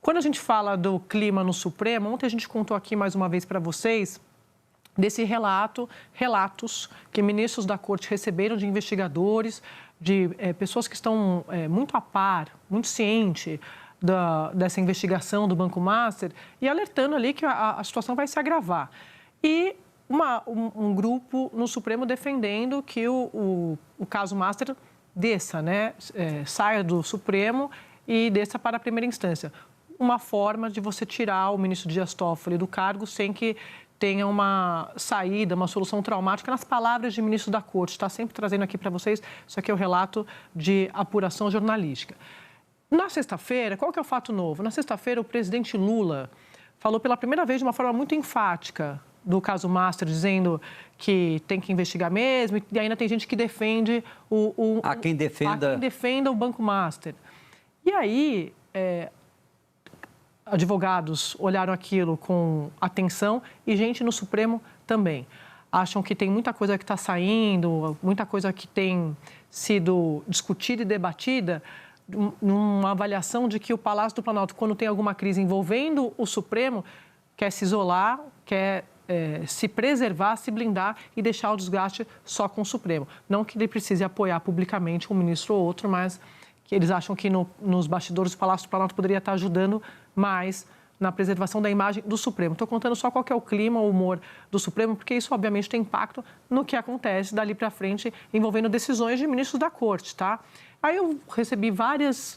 Quando a gente fala do clima no Supremo, ontem a gente contou aqui mais uma vez para vocês desse relatos que ministros da Corte receberam de investigadores, de pessoas que estão muito a par, muito cientes dessa investigação do Banco Master e alertando ali que a situação vai se agravar. E um grupo no Supremo defendendo que o caso Master desça, né? Saia do Supremo e desça para a primeira instância. Uma forma de você tirar o ministro Dias Toffoli do cargo sem que tenha uma saída, uma solução traumática, nas palavras de ministro da Corte. Está sempre trazendo aqui para vocês, isso aqui é o relato de apuração jornalística. Na sexta-feira, qual que é o fato novo? Na sexta-feira, o presidente Lula falou pela primeira vez de uma forma muito enfática do caso Master, dizendo que tem que investigar mesmo, e ainda tem gente que defende Há quem defenda o Banco Master. E aí, advogados olharam aquilo com atenção e gente no Supremo também. Acham que tem muita coisa que está saindo, muita coisa que tem sido discutida e debatida, numa avaliação de que o Palácio do Planalto, quando tem alguma crise envolvendo o Supremo, quer se isolar, quer se preservar, se blindar e deixar o desgaste só com o Supremo. Não que ele precise apoiar publicamente um ministro ou outro, mas que eles acham que nos bastidores do Palácio do Planalto poderia estar ajudando mais na preservação da imagem do Supremo. Estou contando só qual que é o clima, o humor do Supremo, porque isso, obviamente, tem impacto no que acontece dali para frente, envolvendo decisões de ministros da Corte, tá? Aí eu recebi vários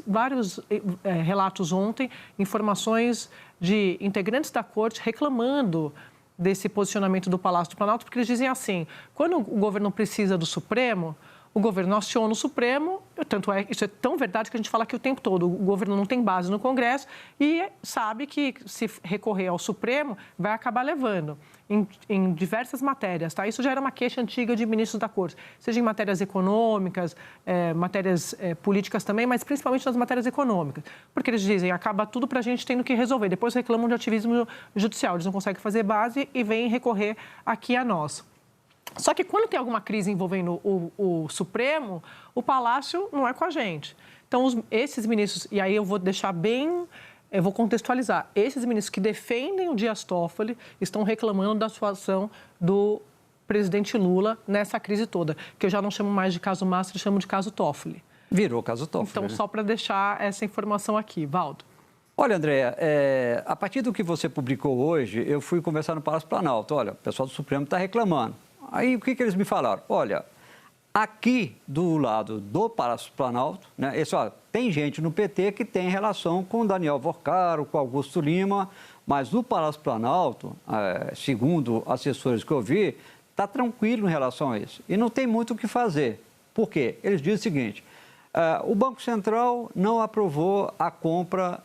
relatos ontem, informações de integrantes da Corte reclamando desse posicionamento do Palácio do Planalto, porque eles dizem assim, quando o governo precisa do Supremo, o governo aciona o Supremo, tanto isso é tão verdade que a gente fala aqui o tempo todo, o governo não tem base no Congresso e sabe que se recorrer ao Supremo vai acabar levando em diversas matérias, tá? Isso já era uma queixa antiga de ministros da Corte, seja em matérias econômicas, matérias políticas também, mas principalmente nas matérias econômicas, porque eles dizem, acaba tudo para a gente tendo que resolver, depois reclamam de ativismo judicial, eles não conseguem fazer base e vêm recorrer aqui a nós. Só que quando tem alguma crise envolvendo o Supremo, o Palácio não é com a gente. Então, esses ministros, e aí eu vou deixar eu vou contextualizar, esses ministros que defendem o Dias Toffoli estão reclamando da situação do presidente Lula nessa crise toda, que eu já não chamo mais de caso Master, eu chamo de caso Toffoli. Virou caso Toffoli. Então, né? Só para deixar essa informação aqui. Valdo. Olha, Andréa, a partir do que você publicou hoje, eu fui conversar no Palácio Planalto. Olha, o pessoal do Supremo está reclamando. Aí, o que eles me falaram? Olha, aqui do lado do Palácio Planalto, né, tem gente no PT que tem relação com Daniel Vorcaro, com Augusto Lima, mas no Palácio Planalto, segundo assessores que eu vi, está tranquilo em relação a isso. E não tem muito o que fazer. Por quê? Eles dizem o seguinte, o Banco Central não aprovou a compra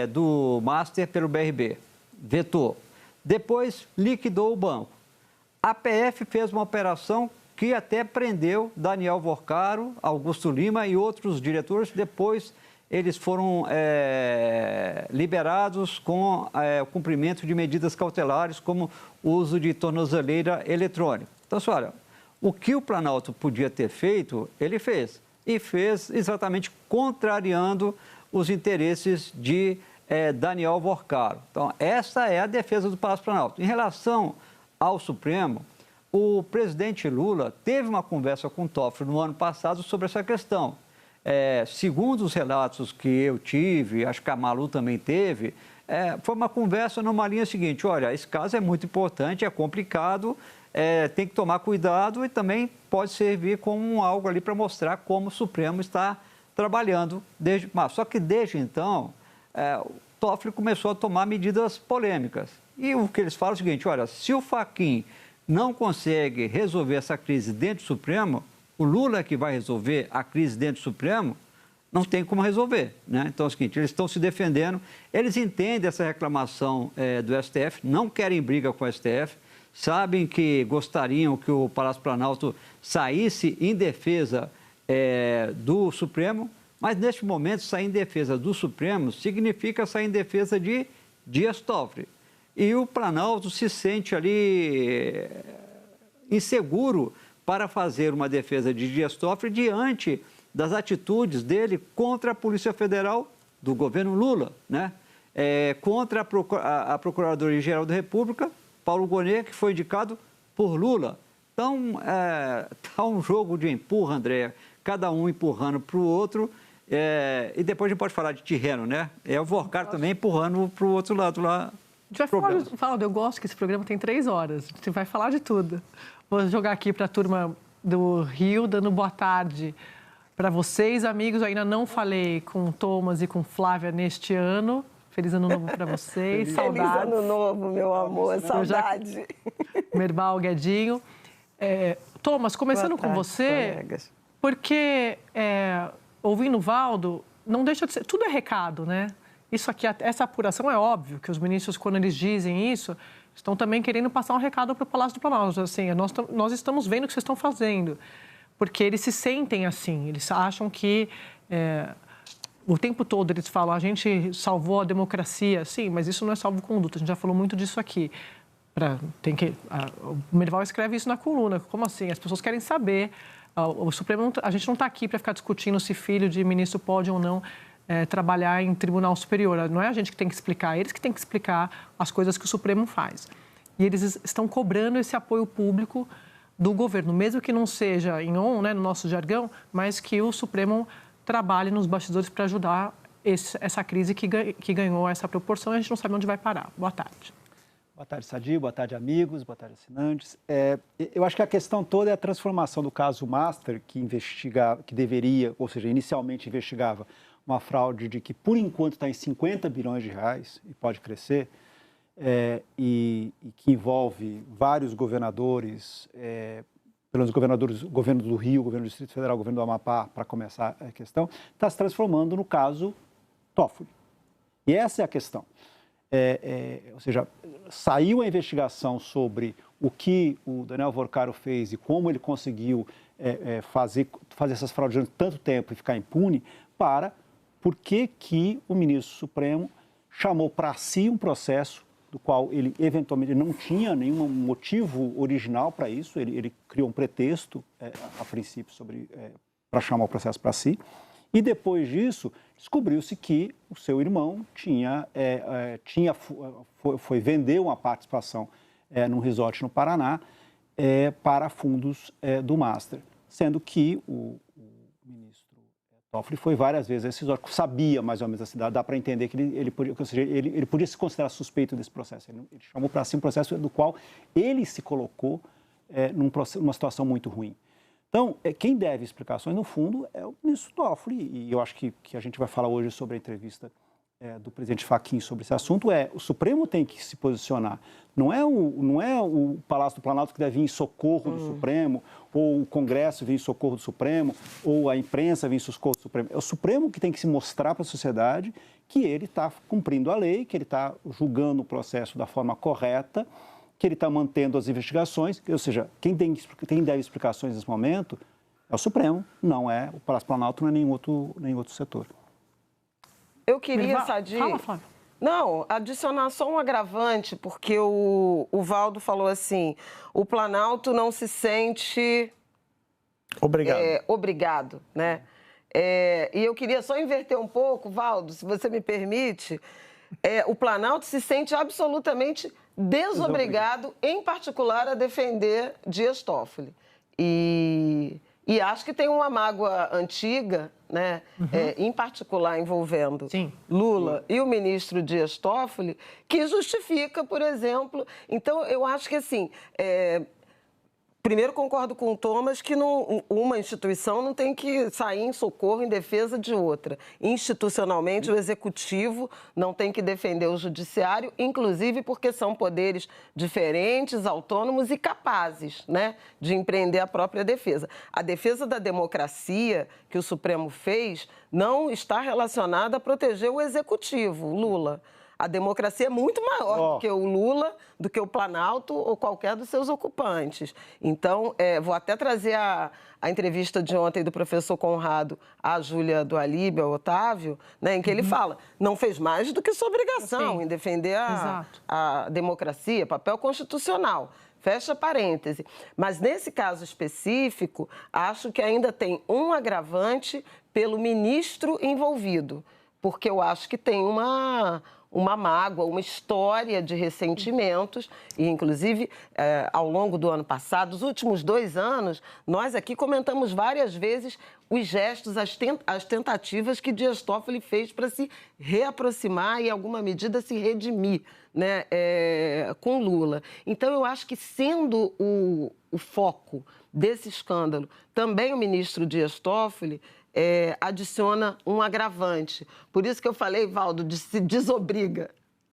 do Master pelo BRB, vetou. Depois, liquidou o banco. A PF fez uma operação que até prendeu Daniel Vorcaro, Augusto Lima e outros diretores. Depois, eles foram liberados com o cumprimento de medidas cautelares, como o uso de tornozeleira eletrônica. Então, olha, o que o Planalto podia ter feito, ele fez. E fez exatamente contrariando os interesses de Daniel Vorcaro. Então, essa é a defesa do Palácio Planalto. Em relação ao Supremo, o presidente Lula teve uma conversa com o Toffoli no ano passado sobre essa questão. Segundo os relatos que eu tive, acho que a Malu também teve, foi uma conversa numa linha seguinte, olha, esse caso é muito importante, é complicado, tem que tomar cuidado e também pode servir como algo ali para mostrar como o Supremo está trabalhando desde março. Só que desde então, o Toffoli começou a tomar medidas polêmicas. E o que eles falam é o seguinte, olha, se o Fachin não consegue resolver essa crise dentro do Supremo, o Lula que vai resolver a crise dentro do Supremo, não tem como resolver, né? Então é o seguinte, eles estão se defendendo, eles entendem essa reclamação do STF, não querem briga com o STF, sabem que gostariam que o Palácio Planalto saísse em defesa do Supremo, mas neste momento sair em defesa do Supremo significa sair em defesa de Dias Toffoli. E o Planalto se sente ali inseguro para fazer uma defesa de Dias Toffoli diante das atitudes dele contra a Polícia Federal do governo Lula, né? contra a Procuradoria-Geral da República, Paulo Gonet, que foi indicado por Lula. Então, está um jogo de empurra, André, cada um empurrando para o outro, e depois a gente pode falar de terreno, né? O Vorcar também empurrando para o outro lado lá. A gente vai falar, eu gosto que esse programa tem 3 horas, a gente vai falar de tudo. Vou jogar aqui para a turma do Rio, dando boa tarde para vocês, amigos. Eu ainda não falei com o Thomas e com Flávia neste ano. Feliz Ano Novo para vocês, saudades. Feliz Ano Novo, meu amor, saudade. Merbal, Guedinho. Thomas, começando com você, colegas. Porque ouvindo o Valdo, não deixa de ser... Tudo é recado, né? Isso aqui, essa apuração é óbvio, que os ministros, quando eles dizem isso, estão também querendo passar um recado para o Palácio do Planalto. Assim, nós estamos vendo o que vocês estão fazendo. Porque eles se sentem assim, eles acham que... O tempo todo eles falam, a gente salvou a democracia, sim, mas isso não é salvo-conduto, a gente já falou muito disso aqui. O Merval escreve isso na coluna, como assim? As pessoas querem saber, o Supremo, a gente não está aqui para ficar discutindo se filho de ministro pode ou não trabalhar em tribunal superior, não é a gente que tem que explicar, eles que têm que explicar as coisas que o Supremo faz. E eles estão cobrando esse apoio público do governo, mesmo que não seja em on, né, no nosso jargão, mas que o Supremo trabalhe nos bastidores para ajudar essa crise que ganhou essa proporção e a gente não sabe onde vai parar. Boa tarde. Boa tarde, Sadi. Boa tarde, amigos. Boa tarde, assinantes. Eu acho que a questão toda é a transformação do caso Master, que deveria, ou seja, inicialmente investigava uma fraude de que, por enquanto, está em 50 bilhões de reais e pode crescer, e que envolve vários governadores, pelos governadores, o governo do Rio, o governo do Distrito Federal, o governo do Amapá, para começar a questão, está se transformando no caso Toffoli. E essa é a questão. Ou seja, saiu a investigação sobre o que o Daniel Vorcaro fez e como ele conseguiu fazer essas fraudes durante tanto tempo e ficar impune, por que o ministro Supremo chamou para si um processo do qual ele eventualmente não tinha nenhum motivo original para isso, ele criou um pretexto, a princípio, para chamar o processo para si, e depois disso descobriu-se que o seu irmão foi vender uma participação num resort no Paraná para fundos do Master, sendo que o ministro Toffoli foi várias vezes a esse resort, sabia mais ou menos a cidade, dá para entender que ele podia se considerar suspeito desse processo. Ele chamou para si um processo do qual ele se colocou numa situação muito ruim. Então, quem deve explicações, no fundo, é o ministro Toffoli, e eu acho que a gente vai falar hoje sobre a entrevista do presidente Fachin sobre esse assunto, o Supremo tem que se posicionar. Não é o Palácio do Planalto que deve vir em socorro do Supremo, ou o Congresso vir em socorro do Supremo, ou a imprensa vir em socorro do Supremo. É o Supremo que tem que se mostrar para a sociedade que ele está cumprindo a lei, que ele está julgando o processo da forma correta, que ele está mantendo as investigações, ou seja, quem deve explicações nesse momento é o Supremo, não é o Palácio do Planalto, não é nenhum outro setor. Eu queria, Sadi... Fala, Flávia. Não, adicionar só um agravante, porque o Valdo falou assim, o Planalto não se sente... Obrigado, né? E eu queria só inverter um pouco, Valdo, se você me permite, o Planalto se sente absolutamente desobrigado, em particular, a defender Dias Toffoli. E acho que tem uma mágoa antiga, né, em particular envolvendo Lula e o ministro Dias Toffoli, que justifica, por exemplo... Então, eu acho que, assim... Primeiro, concordo com o Thomas que uma instituição não tem que sair em socorro em defesa de outra. Institucionalmente, o executivo não tem que defender o judiciário, inclusive porque são poderes diferentes, autônomos e capazes, né, de empreender a própria defesa. A defesa da democracia que o Supremo fez não está relacionada a proteger o executivo, Lula. A democracia é muito maior do que o Lula, do que o Planalto ou qualquer dos seus ocupantes. Então, vou até trazer a entrevista de ontem do professor Conrado à Júlia do Alíbio, ao Otávio, né, em que ele fala, não fez mais do que sua obrigação em defender a democracia, papel constitucional. Fecha parêntese. Mas, nesse caso específico, acho que ainda tem um agravante pelo ministro envolvido, porque eu acho que tem uma mágoa, uma história de ressentimentos. E, inclusive, ao longo do ano passado, os últimos 2 anos, nós aqui comentamos várias vezes os gestos, as tentativas que Dias Toffoli fez para se reaproximar e, em alguma medida, se redimir, né, com Lula. Então, eu acho que, sendo o foco desse escândalo também o ministro Dias Toffoli, adiciona um agravante. Por isso que eu falei, Valdo, de se desobriga